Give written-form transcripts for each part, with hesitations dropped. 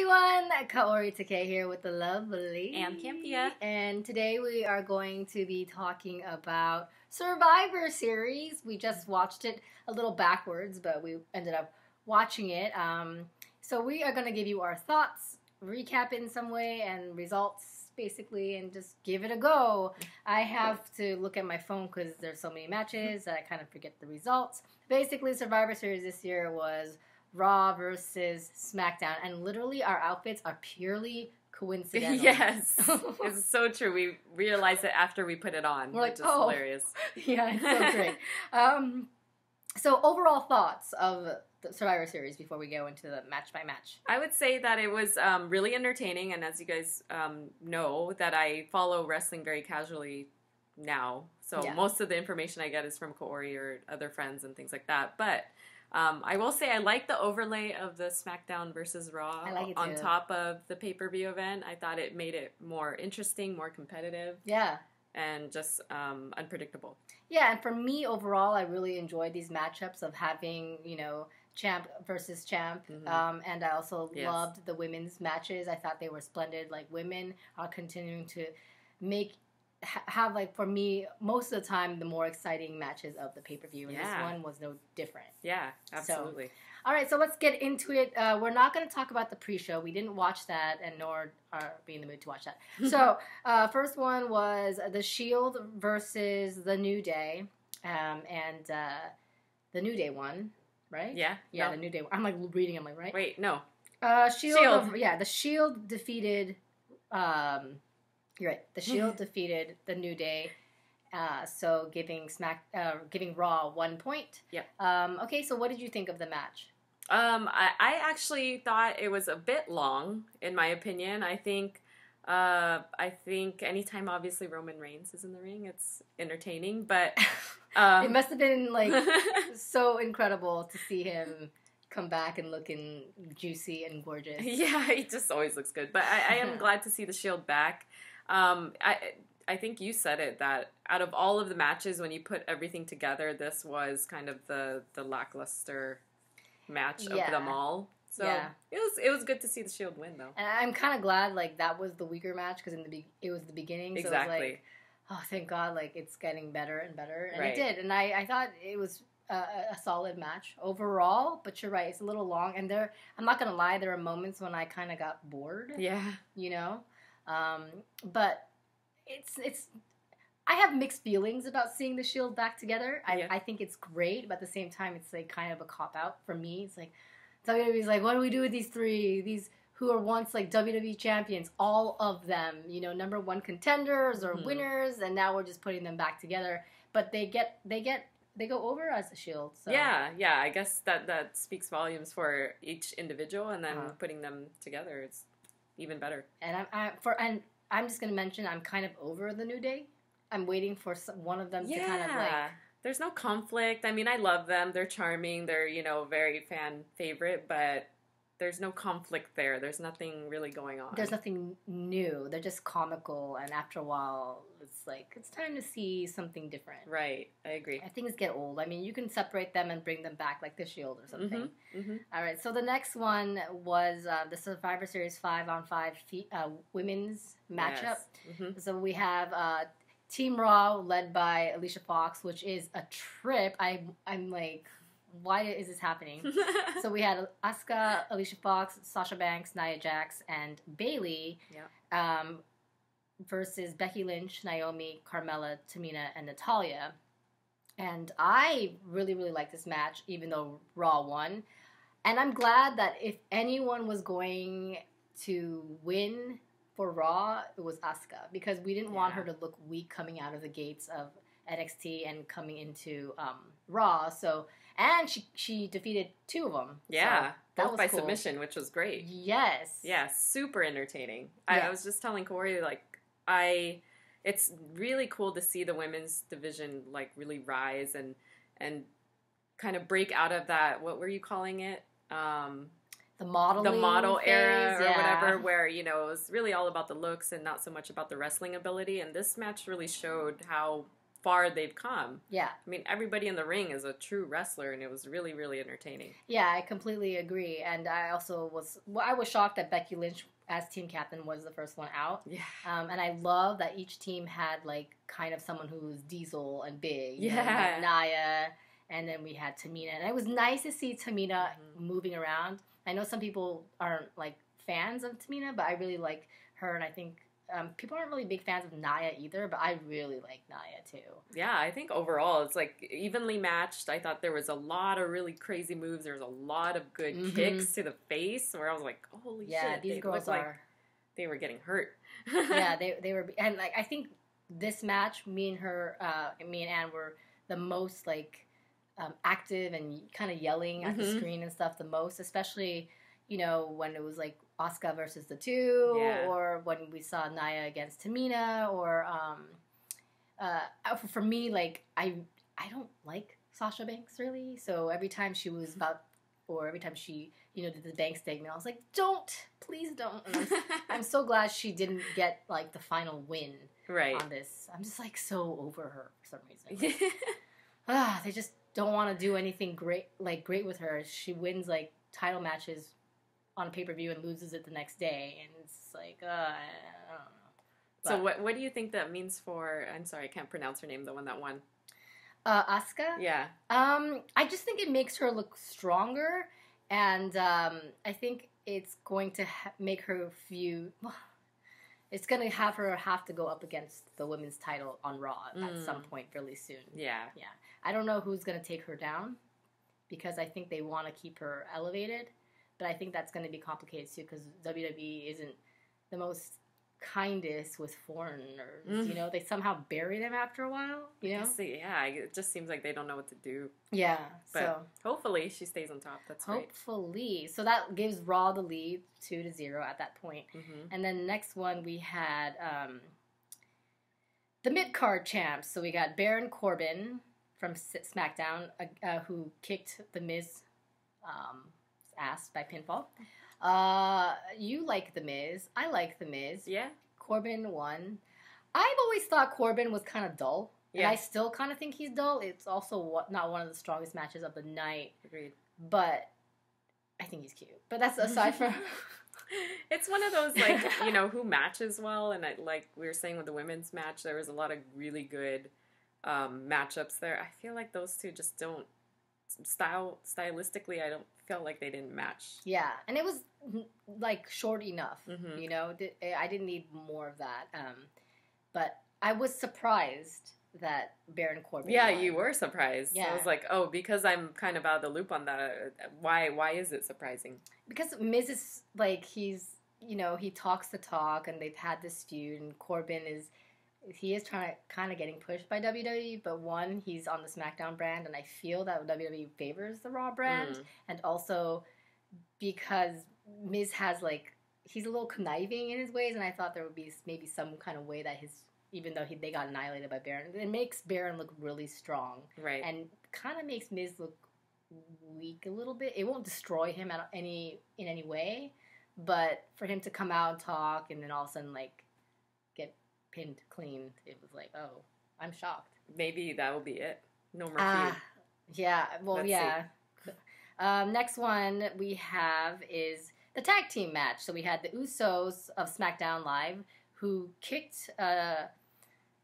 everyone, Kaori Takee here with the lovely Ann Campea. And today we are going to be talking about Survivor Series. We just watched it a little backwards, but we ended up watching it. So we are going to give you our thoughts, recap it in some way, and results, basically, and just give it a go. I have to look at my phone because there's so many matches that I kind of forget the results. Basically, Survivor Series this year was Raw versus SmackDown, and literally our outfits are purely coincidental. Yes, it's so true. We realized it after we put it on. We're like, which is hilarious. Yeah, it's so great. So overall thoughts of the Survivor Series before we go into the match by match. I would say that it was really entertaining, and as you guys know, that I follow wrestling very casually now. So most of the information I get is from Kaori or other friends and things like that. But I will say I like the overlay of the SmackDown versus Raw on top of the pay-per-view event. I thought it made it more interesting, more competitive. Yeah. And just unpredictable. Yeah, and for me, overall, I really enjoyed these matchups of having, you know, champ versus champ. Mm-hmm. And I also loved the women's matches. I thought they were splendid. Like, women are continuing to have, like, for me, most of the time, the more exciting matches of the pay-per-view. And this one was no different. Yeah, absolutely. So, all right, so let's get into it. We're not going to talk about the pre-show. We didn't watch that, and nor are we in the mood to watch that. So, first one was The Shield versus The New Day. And The New Day won, right? Yeah. Yeah, The New Day won. I'm, like, reading. I'm like, right? Wait, no. Shield. The Shield defeated... You're right. The Shield defeated The New Day, so giving Raw 1 point. Yep. Okay, so what did you think of the match? I actually thought it was a bit long, in my opinion. I think anytime, obviously, Roman Reigns is in the ring, it's entertaining, but... it must have been, like, so incredible to see him come back and looking juicy and gorgeous. Yeah, he just always looks good. But I am glad to see the Shield back. I think you said it, that out of all of the matches, when you put everything together, this was kind of the lackluster match of them all. So it was good to see the Shield win, though. And I'm kind of glad, like, that was the weaker match, because it was the beginning. So exactly. It was like, oh, thank God, like, it's getting better and better. And it did. And I thought it was a solid match overall, but you're right, it's a little long. And I'm not going to lie, there were moments when I kind of got bored. Yeah. You know? But it's I have mixed feelings about seeing the Shield back together. I think it's great, but at the same time, it's like kind of a cop-out for me. It's like, WWE's like, what do we do with these three? These who are once like WWE champions, all of them, you know, number one contenders or winners, and now we're just putting them back together. But they go over as the Shield. So. Yeah, I guess that speaks volumes for each individual, and then putting them together, it's even better. And I'm just gonna mention I'm kind of over the New Day. I'm waiting for one of them to kind of like. There's no conflict. I mean, I love them. They're charming. They're very fan favorite, but there's no conflict there. There's nothing really going on. There's nothing new. They're just comical, and after a while, it's like, it's time to see something different. Right. I agree. Things get old. I mean, you can separate them and bring them back like the Shield or something. Mm-hmm. All right, so the next one was the Survivor Series 5-on-5 women's matchup. Yes. Mm-hmm. So we have Team Raw led by Alicia Fox, which is a trip. I'm like... why is this happening? So we had Asuka, Alicia Fox, Sasha Banks, Nia Jax, and Bayley versus Becky Lynch, Naomi, Carmella, Tamina, and Natalya. And I really, really like this match, even though Raw won. And I'm glad that if anyone was going to win for Raw, it was Asuka, because we didn't want her to look weak coming out of the gates of NXT and coming into Raw. So... and she defeated 2 of them. Yeah, so both by submission, which was great. Yes. Yeah, super entertaining. I was just telling Corey, like, it's really cool to see the women's division, like, really rise and kind of break out of that, what were you calling it? The model era or whatever, where, it was really all about the looks and not so much about the wrestling ability. And this match really showed how far they've come. Yeah. I mean, everybody in the ring is a true wrestler, and it was really, really entertaining. Yeah, I completely agree. And I also was shocked that Becky Lynch as team captain was the first one out. Yeah. And I love that each team had, like, kind of someone who was Diesel and big. Yeah. You know, like Nia, and then we had Tamina. And it was nice to see Tamina moving around. I know some people aren't, like, fans of Tamina, but I really like her, and I think people aren't really big fans of Nia either, but I really like Nia too. Yeah, I think overall it's like evenly matched. I thought there was a lot of really crazy moves. There was a lot of good kicks to the face where I was like, holy shit. These girls are... like they were getting hurt. Yeah, they were... And like I think this match, me and Ann were the most like active and kind of yelling at the screen and stuff the most, especially, you know, when it was like Asuka versus the two, or when we saw Nia against Tamina, or for me, like I don't like Sasha Banks really, so every time she was every time she, you know, did the bank statement, I was like, please don't. And I'm so glad she didn't get like the final win on this. I'm just like so over her for some reason. Like, they just don't want to do anything great with her. She wins like title matches on pay-per-view and loses it the next day, and it's like, I don't know. But, so what do you think that means for, I'm sorry, I can't pronounce her name, the one that won? Asuka? Yeah. I just think it makes her look stronger, and I think it's going to make her it's going to have her have to go up against the women's title on Raw at some point really soon. Yeah. Yeah. I don't know who's going to take her down, because I think they want to keep her elevated. But I think that's going to be complicated, too, because WWE isn't the most kindest with foreigners. You know, they somehow bury them after a while, you know? Yeah, it just seems like they don't know what to do. Yeah. But hopefully she stays on top. That's great. Hopefully. So that gives Raw the lead 2-0 at that point. And then the next one we had the mid-card champs. So we got Baron Corbin from SmackDown, who kicked The Miz ass by pinfall. You like The Miz. I like The Miz. Yeah. Corbin won. I've always thought Corbin was kind of dull. Yeah. And I still kind of think he's dull. It's also not one of the strongest matches of the night. Agreed. But I think he's cute. But that's aside from... It's one of those, like, you know, who matches well. And like we were saying with the women's match, there was a lot of really good matchups there. I feel like those two just don't... Stylistically, I don't feel like they didn't match. Yeah, and it was like short enough, you know. I didn't need more of that. But I was surprised that Baron Corbin. Yeah, won. You were surprised. Yeah, I was like, oh, because I'm kind of out of the loop on that. Why is it surprising? Because Miz is like he talks the talk, and they've had this feud, and Corbin is. He is trying to kind of getting pushed by WWE, but one, he's on the SmackDown brand, and I feel that WWE favors the Raw brand, and also because Miz has like he's a little conniving in his ways, and I thought there would be maybe some kind of way that even though they got annihilated by Baron, it makes Baron look really strong, right, and kind of makes Miz look weak a little bit. It won't destroy him in any way, but for him to come out and talk, and then all of a sudden like get pinned clean, it was like, oh, I'm shocked. Maybe that will be it. No more feud. Yeah, well, next one we have is the tag team match. So we had the Usos of SmackDown Live, who kicked the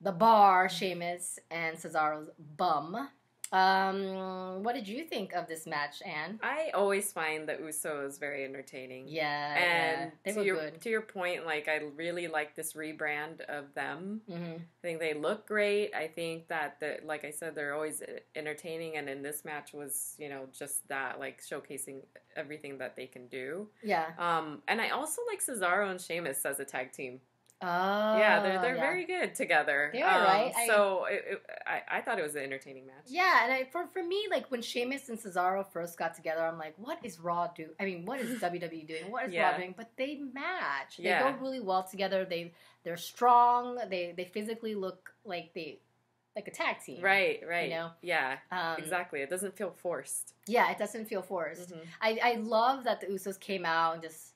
Bar, Sheamus, and Cesaro's bum. What did you think of this match, Ann? I always find the Usos very entertaining. Yeah, and they were good. To your point, like, I really like this rebrand of them. I think they look great. I think that, like I said, they're always entertaining, and in this match was, you know, just that, like, showcasing everything that they can do. Yeah. And I also like Cesaro and Sheamus as a tag team. Oh, yeah, they're very good together. They are, right? So I thought it was an entertaining match. Yeah, and for me, like when Sheamus and Cesaro first got together, I'm like, what is Raw doing? I mean, what is WWE doing? What is Raw doing? But they match. They go really well together. They're strong. They physically look like a tag team. Right. You know? Yeah, exactly. It doesn't feel forced. Yeah, it doesn't feel forced. I love that the Usos came out and just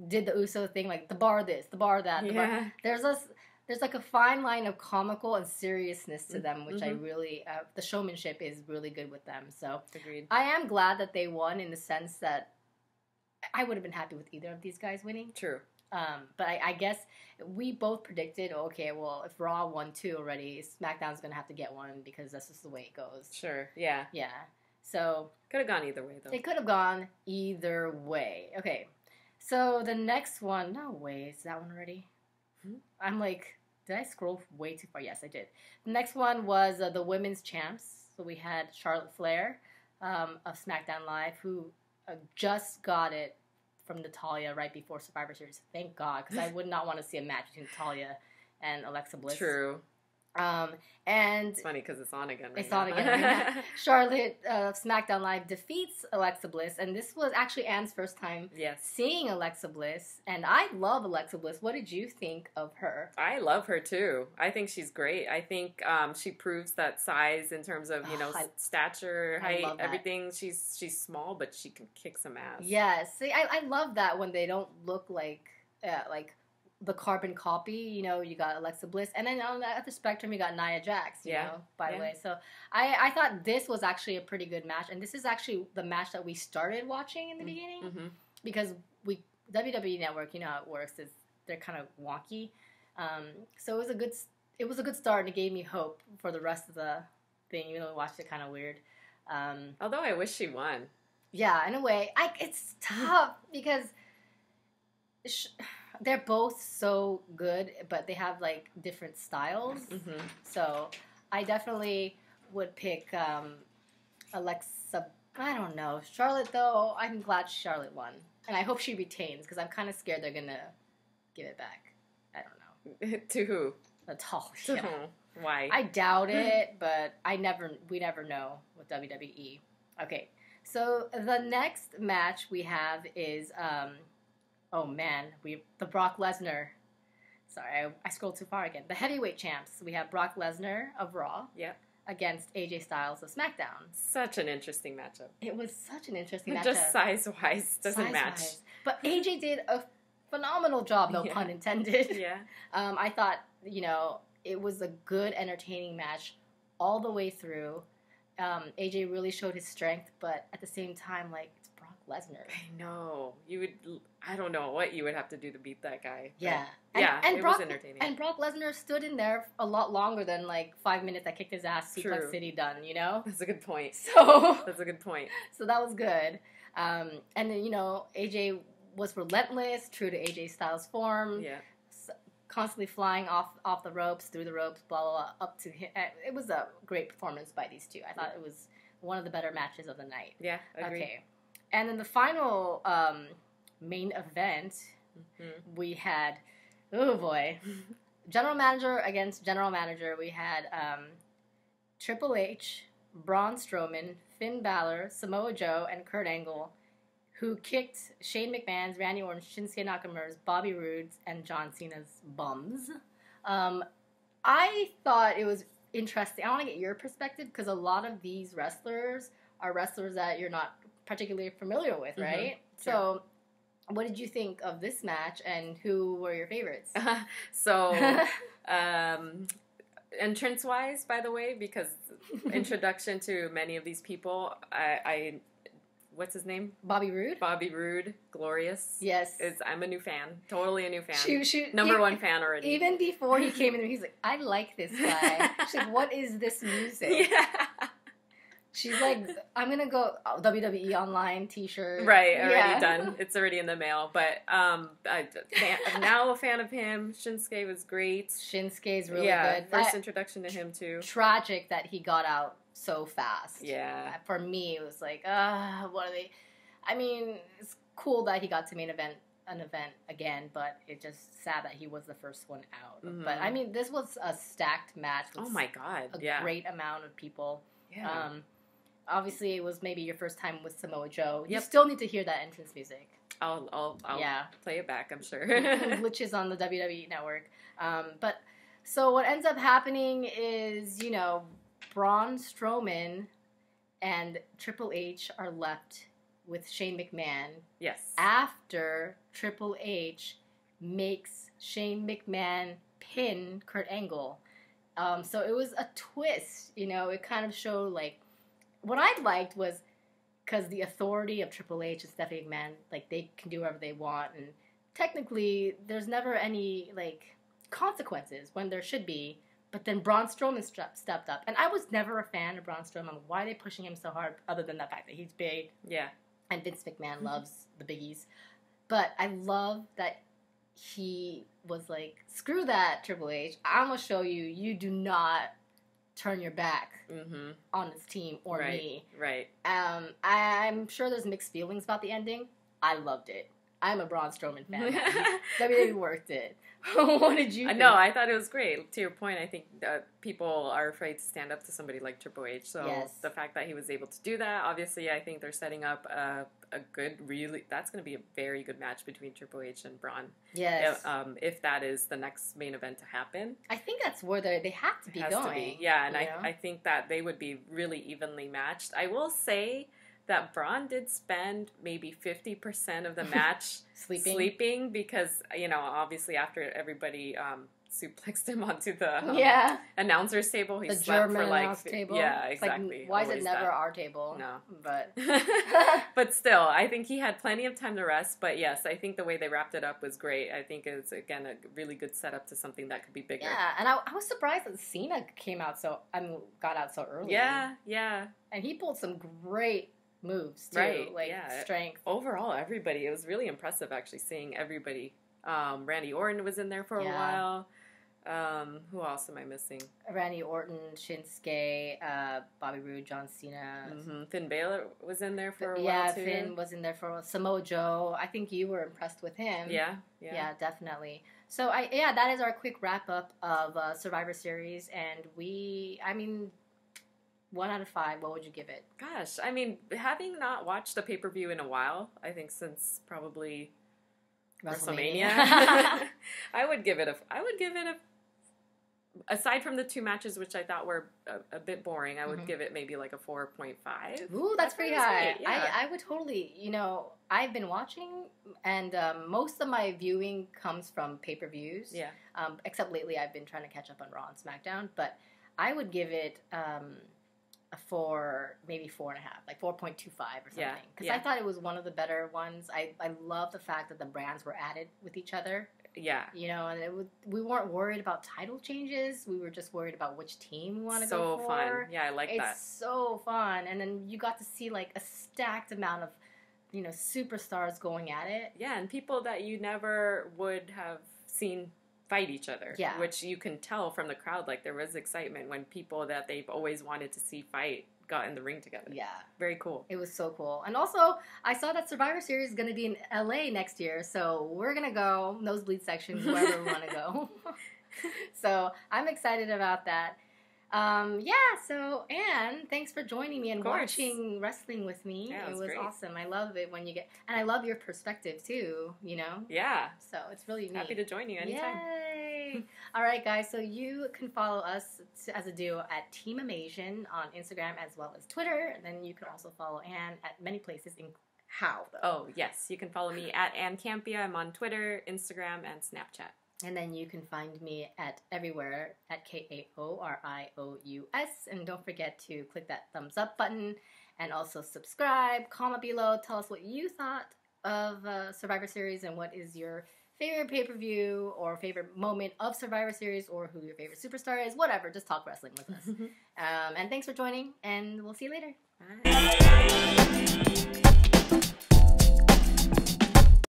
did the Uso thing, like the bar this, the bar that, the bar. There's there's like a fine line of comical and seriousness to them, which I really, the showmanship is really good with them. So agreed. I am glad that they won in the sense that I would have been happy with either of these guys winning. True. But I guess we both predicted, okay, well, if Raw won 2 already, SmackDown's going to have to get one because that's just the way it goes. Sure, yeah. Yeah. So... could have gone either way, though. It could have gone either way. Okay. So the next one... No way. Is that one already? I'm like... Did I scroll way too far? Yes, I did. The next one was the women's champs. So we had Charlotte Flair of SmackDown Live, who just got it from Natalya right before Survivor Series. Thank God, because I would not want to see a match between Natalya and Alexa Bliss. True. And it's funny because it's on again right it's now. on again right now. Charlotte SmackDown Live defeats Alexa Bliss, and this was actually Ann's first time seeing Alexa Bliss, and I love Alexa Bliss. What did you think of her? I love her too. I think she's great. I think she proves that size in terms of stature, height, everything. She's small, but she can kick some ass. Yes, see, I love that when they don't look like the carbon copy. You know, you got Alexa Bliss, and then on the other spectrum, you got Nia Jax, you know, by the way. So I thought this was actually a pretty good match, and this is actually the match that we started watching in the beginning, because WWE Network, you know how it works, is they're kind of wonky. So it was a good start, and it gave me hope for the rest of the thing, even though we watched it kind of weird. Although I wish she won. Yeah, in a way. It's tough, because... they're both so good, but they have, like, different styles. So I definitely would pick Alexa. I don't know. Charlotte, though, I'm glad Charlotte won. And I hope she retains, because I'm kind of scared they're going to give it back. I don't know. To who? Natalya. To who? Why? I doubt it, but we never know with WWE. Okay, so the next match we have is... oh man, the Brock Lesnar. Sorry, I scrolled too far again. The heavyweight champs. We have Brock Lesnar of Raw. Yep. Against AJ Styles of SmackDown. Such an interesting matchup. It was such an interesting matchup. Just size-wise doesn't match. But AJ did a phenomenal job, no pun intended. Yeah. I thought, it was a good, entertaining match all the way through. AJ really showed his strength, but at the same time, it's Brock Lesnar. I know. I don't know what you would have to do to beat that guy. Yeah. And it was entertaining. And Brock Lesnar stood in there a lot longer than 5 minutes. I kicked his ass, Suplex City done, That's a good point. That's a good point. So that was good. And then, AJ was relentless, true to AJ Styles' form. Yeah. Constantly flying off the ropes, through the ropes, blah, blah, blah, up to him. It was a great performance by these two. I thought it was one of the better matches of the night. Yeah, agreed. Okay. And then the final main event, we had, oh boy, general manager against general manager. We had Triple H, Braun Strowman, Finn Balor, Samoa Joe, and Kurt Angle, who kicked Shane McMahon's, Randy Orton's, Shinsuke Nakamura's, Bobby Roode's, and John Cena's bums. I thought it was interesting. I want to get your perspective, because a lot of these wrestlers are wrestlers that you're not particularly familiar with, right? Sure. So what did you think of this match, and who were your favorites? Entrance-wise, by the way, because introduction to many of these people, I what's his name? Bobby Roode? Bobby Roode, glorious. Yes. I'm a new fan, totally a new fan. Shoot. Number one fan already. Even before he came in, he's like, I like this guy. She's like, what is this music? Yeah. She's like, I'm going to go WWE Online t-shirt. Right, already done. It's already in the mail. But I'm now a fan of him. Shinsuke was great. Shinsuke's really good. First introduction to him, too. Tragic that he got out so fast. Yeah. For me, it was like, what are they... I mean, it's cool that he got to an event again, but it's just sad that he was the first one out. But, I mean, this was a stacked match with my God. a great amount of people. Yeah. Obviously, it was maybe your first time with Samoa Joe. You still need to hear that entrance music. I'll play it back, I'm sure. Which is on the WWE Network. But so what ends up happening is, Braun Strowman and Triple H are left with Shane McMahon. Yes. After Triple H makes Shane McMahon pin Kurt Angle. So it was a twist, you know. It kind of showed, like, what I liked was, because the authority of Triple H and Stephanie McMahon, like, they can do whatever they want, and technically there's never any, like, consequences when there should be. But then Braun Strowman stepped up, and I was never a fan of Braun Strowman. Why are they pushing him so hard, other than the fact that he's big? Yeah. And Vince McMahon loves the biggies. But I love that he was like, screw that, Triple H. I'm going to show you, you do not turn your back on this team or me. Right. I'm sure there's mixed feelings about the ending. I loved it. I'm a Braun Strowman fan. WWE worked it. What did you think? No, I thought it was great. To your point, I think people are afraid to stand up to somebody like Triple H. So the fact that he was able to do that, obviously, I think they're setting up a good, that's going to be a very good match between Triple H and Braun. Yes. If that is the next main event to happen. I think that's where they have to be going. To be. Yeah, and I think that they would be really evenly matched. I will say that Braun did spend maybe 50% of the match sleeping because, you know, obviously after everybody suplexed him onto the announcer's table, he slept German for like... announce table. Yeah, exactly. Like, why is it never our table? No. But... but still, I think he had plenty of time to rest. But yes, I think the way they wrapped it up was great. I think it's, again, a really good setup to something that could be bigger. Yeah, and I was surprised that Cena got out so early. Yeah, yeah. And he pulled some great moves too, strength. Overall, everybody. It was really impressive actually seeing everybody. Randy Orton was in there for a while. Who else am I missing? Randy Orton, Shinsuke, Bobby Roode, John Cena. Finn Balor was in there for a while too. Yeah, Finn was in there for a while. Samoa Joe. I think you were impressed with him. Yeah, definitely. So that is our quick wrap up of Survivor Series, and 1 out of 5, what would you give it? Gosh, I mean, having not watched a pay-per-view in a while, I think since probably WrestleMania, I would give it a, aside from the 2 matches, which I thought were a bit boring, I would give it maybe like a 4.5. Ooh, that's pretty high. Yeah. I would totally, I've been watching, and most of my viewing comes from pay-per-views. Yeah. Except lately I've been trying to catch up on Raw and SmackDown, but I would give it... a 4, maybe 4.5, like 4.25 or something. Because I thought it was one of the better ones. I love the fact that the brands were added with each other. Yeah. And we weren't worried about title changes. We were just worried about which team we want to So go for. fun. Yeah, I like that. It's so fun. And then you got to see like a stacked amount of, superstars going at it. Yeah, and people that you never would have seen fight each other, which you can tell from the crowd. Like, there was excitement when people that they've always wanted to see fight got in the ring together. Yeah. Very cool. It was so cool. And also, I saw that Survivor Series is going to be in LA next year, so we're going to go, nosebleed sections, wherever we want to go. So, I'm excited about that. So, Ann, thanks for joining me and watching wrestling with me. Yeah, it was great. Awesome. I love it when you and I love your perspective too, Yeah. So, it's really neat. Happy to join you anytime. Yay! All right, guys, so you can follow us as a duo at Team Amasian on Instagram as well as Twitter. And then you can also follow Ann at many places. How, though? Oh, yes. You can follow me at Ann Campea. I'm on Twitter, Instagram, and Snapchat. And then you can find me at everywhere at KAORIOUS. And don't forget to click that thumbs up button and also subscribe. Comment below. Tell us what you thought of Survivor Series and what is your favorite pay-per-view or favorite moment of Survivor Series or who your favorite superstar is. Whatever. Just talk wrestling with us. And thanks for joining, and we'll see you later. Bye.